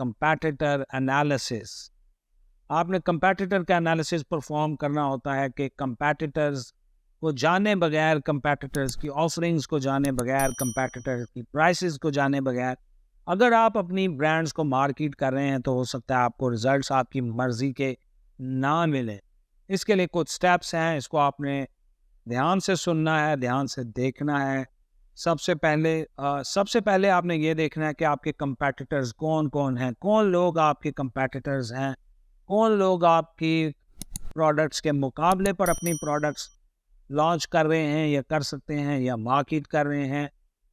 competitor analysis. آپ نے competitor کا انالیسس پرفارم کرنا ہوتا ہے کہ کمپیٹیٹرز کو جانے بغیر، کمپیٹیٹرز کی آفرنگز کو جانے بغیر، کمپیٹیٹرز کی پرائسز کو جانے بغیر اگر آپ اپنی برانڈز کو مارکیٹ کر رہے ہیں تو ہو سکتا ہے آپ کو ریزلٹس آپ کی مرضی کے نہ ملیں. اس کے لیے کچھ سٹیپس ہیں، اس کو آپ نے دھیان سے سننا ہے، دھیان سے دیکھنا ہے. سب سے پہلے آپ نے یہ دیکھنا ہے کہ آپ کے کمپیٹیٹرز کون کون ہیں، کون لوگ آپ کے کمپیٹیٹرز ہیں، کون لوگ آپ کی پروڈکٹس کے مقابلے پر اپنی پروڈکٹس لانچ کر رہے ہیں یا کر سکتے ہیں یا مارکیٹ کر رہے ہیں.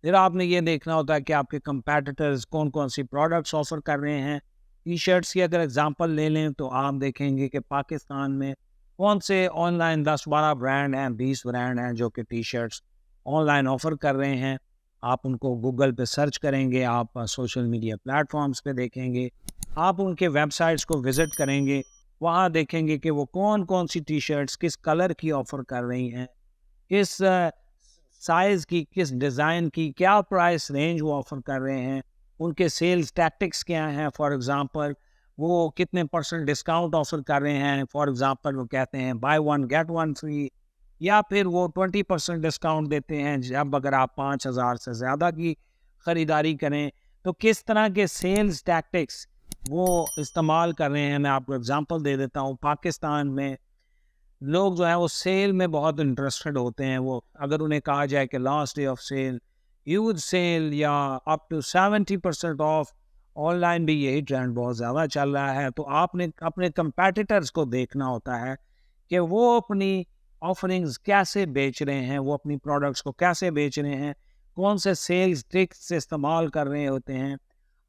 پھر آپ نے یہ دیکھنا ہوتا ہے کہ آپ کے کمپیٹیٹرز کون کون سی پروڈکٹس آفر کر رہے ہیں. ٹی شرٹس کی اگر اگزامپل لے لیں تو آپ دیکھیں گے کہ پاکستان میں کون سے آن لائن 10-12 برانڈ ہیں، 20 برانڈ ہیں جو کہ T shirts on line offer کر رہے ہیں. آپ ان کو گوگل پہ سرچ کریں گے، آپ سوشل میڈیا پلیٹ فارمز پہ دیکھیں گے، آپ ان کے ویب سائٹس کو وزٹ کریں گے، وہاں دیکھیں گے کہ وہ کون کون سی ٹی شرٹس کس کلر کی آفر کر رہی ہیں، کس سائز کی، کس ڈیزائن کی، کیا پرائس رینج وہ آفر کر رہے ہیں، ان کے سیلز ٹیکٹکس کیا ہیں. فار ایگزامپل وہ کتنے % ڈسکاؤنٹ آفر کر رہے ہیں. فار ایگزامپل وہ کہتے ہیں بائی 1 get 1 free، یا پھر وہ 20% ڈسکاؤنٹ دیتے ہیں جب اگر آپ 5,000 سے زیادہ کی خریداری کریں. تو کس طرح کے سیلز ٹیکٹکس وہ استعمال کر رہے ہیں. میں آپ کو اگزامپل دے دیتا ہوں. پاکستان میں لوگ جو ہیں وہ سیل میں بہت انٹرسٹڈ ہوتے ہیں. وہ اگر انہیں کہا جائے کہ last day of sale, huge sale یا up to 70% off, online بھی یہی ٹرینڈ بہت زیادہ چل رہا ہے. تو آپ نے اپنے کمپیٹیٹرز کو دیکھنا ہوتا ہے کہ وہ اپنی آفرنگز کیسے بیچ رہے ہیں، وہ اپنی پروڈکٹس کو کیسے بیچ رہے ہیں، کون سے سیلز ٹرکس استعمال کر رہے ہوتے ہیں.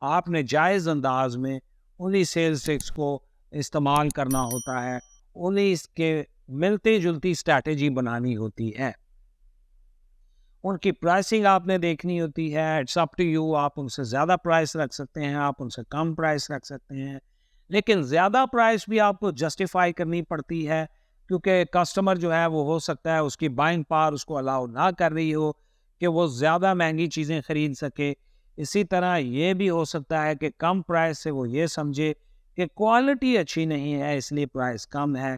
آپ نے جائز انداز میں انہی سیلز ٹرکس کو استعمال کرنا ہوتا ہے، انہی اس کے ملتی جلتی اسٹریٹجی بنانی ہوتی ہے. ان کی پرائسنگ آپ نے دیکھنی ہوتی ہے. اٹس اپ ٹو یو، آپ ان سے زیادہ پرائس رکھ سکتے ہیں، آپ ان سے کم پرائس رکھ سکتے ہیں، لیکن زیادہ پرائس بھی آپ کو جسٹیفائی کرنی پڑتی ہے کیونکہ کسٹمر جو ہے وہ ہو سکتا ہے اس کی بائنگ پاور اس کو الاؤ نہ کر رہی ہو کہ وہ زیادہ مہنگی چیزیں خرید سکے. اسی طرح یہ بھی ہو سکتا ہے کہ کم پرائس سے وہ یہ سمجھے کہ کوالٹی اچھی نہیں ہے اس لیے پرائس کم ہے.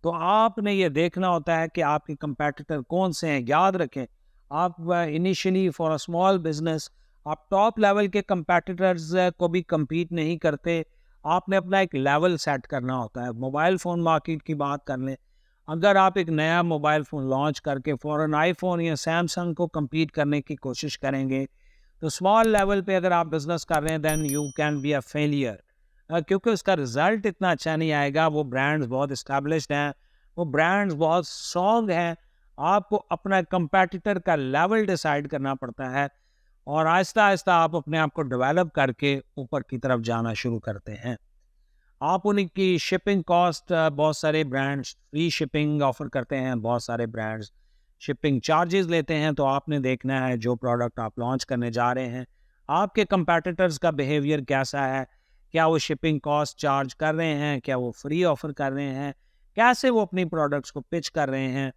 تو آپ نے یہ دیکھنا ہوتا ہے کہ آپ کے کمپیٹیٹر کون سے ہیں. یاد رکھیں آپ initially for a small business آپ ٹاپ لیول کے کمپیٹیٹرز کو بھی کمپیٹ نہیں کرتے. آپ نے اپنا ایک لیول سیٹ کرنا ہوتا ہے. موبائل فون مارکیٹ کی بات کر لیں، اگر آپ ایک نیا موبائل فون لانچ کر کے فوراً آئی فون یا سیمسنگ کو کمپیٹ کرنے کی کوشش کریں گے تو اسمال لیول پہ اگر آپ بزنس کر رہے ہیں then you can be a failure, کیونکہ اس کا رزلٹ اتنا اچھا نہیں آئے گا. وہ برانڈز بہت اسٹیبلشڈ ہیں، وہ برانڈز بہت اسٹرانگ ہیں. آپ کو اپنا کمپیٹیٹر کا لیول ڈیسائیڈ کرنا پڑتا ہے اور آہستہ آہستہ آپ اپنے آپ کو ڈیولپ کر کے اوپر کی طرف جانا شروع کرتے ہیں. آپ ان کی شپنگ کاسٹ، بہت سارے برانڈز فری شپنگ آفر کرتے ہیں، بہت سارے برانڈز شپنگ چارجز لیتے ہیں. تو آپ نے دیکھنا ہے جو پروڈکٹ آپ لانچ کرنے جا رہے ہیں آپ کے کمپیٹیٹرز کا بیہیویئر کیسا ہے، کیا وہ شپنگ کاسٹ چارج کر رہے ہیں، کیا وہ فری آفر کر رہے ہیں، کیسے وہ اپنی پروڈکٹس کو پچ کر رہے ہیں.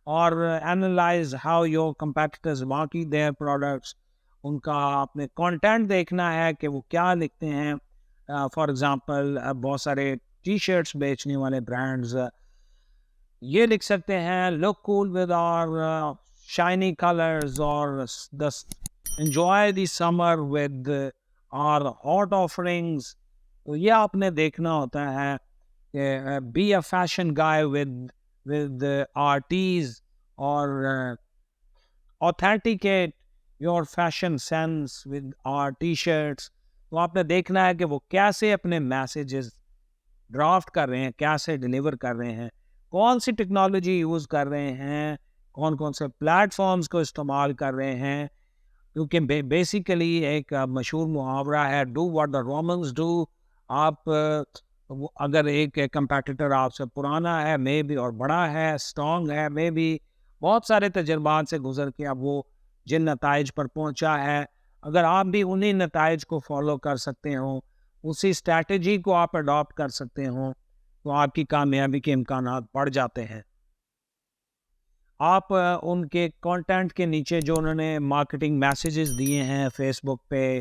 اور analyse how your competitors market their products. ان کا آپ نے کانٹینٹ دیکھنا ہے کہ وہ کیا لکھتے ہیں. فار ایگزامپل بہت سارے ٹی شرٹس بیچنے والے برانڈز یہ لکھ سکتے ہیں look cool with our shiny colours اور enjoy the summer with our hot offerings. تو یہ آپ نے دیکھنا ہوتا ہے کہ be a fashion guy with our teas or authenticate your fashion sense with our t-shirts. تو آپ نے دیکھنا ہے کہ وہ کیسے اپنے میسیجز ڈرافٹ کر رہے ہیں، کیسے ڈیلیور کر رہے ہیں، کون سی ٹیکنالوجی یوز کر رہے ہیں، کون کون سے پلیٹ فارمز کو استعمال کر رہے ہیں. کیونکہ بیسیکلی ایک مشہور محاورہ ہے do what the Romans do. آپ اگر ایک کمپیٹیٹر آپ سے پرانا ہے مے بی اور بڑا ہے، اسٹرانگ ہے، مے بی بہت سارے تجربات سے گزر کے اب وہ جن نتائج پر پہنچا ہے، اگر آپ بھی انہی نتائج کو فالو کر سکتے ہوں، اسی اسٹریٹجی کو آپ اڈاپٹ کر سکتے ہوں تو آپ کی کامیابی کے امکانات بڑھ جاتے ہیں. آپ ان کے کانٹینٹ کے نیچے جو انہوں نے مارکیٹنگ میسیجز دیے ہیں فیس بک پہ،